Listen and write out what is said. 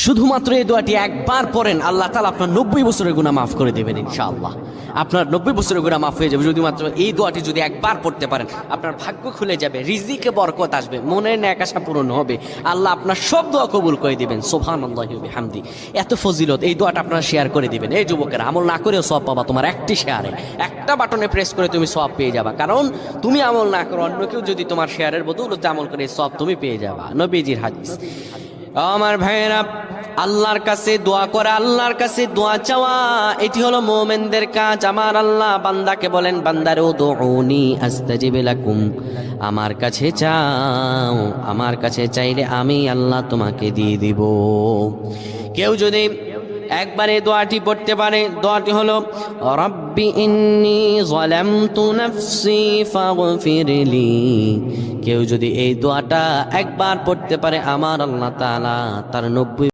শুধুমাত্র এই দোয়াটি একবার পড়েন, আল্লাহ তাআলা আপনার 90 বছরের গুনাহ মাফ করে দেবেন ইনশাআল্লাহ। আপনার 90 বছরের গুনাহ মাফ হয়ে যাবে যদি মাত্র এই দোয়াটি যদি একবার পড়তে পারেন। আপনার ভাগ্য খুলে যাবে, রিজিকে বরকত আসবে, মনের ন্যাক আশা পূরণ হবে, আল্লাহ আপনার সব দোয়া কবুল করে দিবেন। সুবহানাল্লাহি ওয়া বিহামদি। এত ফজিলত, এই দোয়াটা আপনারা শেয়ার করে দিবেন। এই যুবকেরা, আমল না করেও সওয়াব পাবা। তোমার একটি শেয়ারে, একটা বাটনে প্রেস করে তুমি সওয়াব পেয়ে যাবা। কারণ তুমি আমল না করো, অন্য কেউ যদি তোমার শেয়ারের বদৌলতে আমল করে, সওয়াব তুমি পেয়ে যাবা। নবীজির হাদিস। আমার ভাইয়েরা, আল্লাহর কাছে দোয়া করা, আল্লাহর কাছে দোয়া চাওয়া, এটি হলো মুমিনদের কাজ। আমার আল্লাহ বান্দাকে বলেন, বান্দারে উদউনি আস্তাজিব লাকুম, আমার কাছে চাও, আমার কাছে চাইলে আমি আল্লাহ তোমাকে দিয়ে দিব। কেউ যদি একবারে দোয়াটি পড়তে পারে, দোয়াটি হলো রব্বি ইন্নী যালামতু নাফসি ফাগফিরলি। কেউ যদি এই দোয়াটা একবার পড়তে পারে, আমার আল্লাহ তাআলা তার 90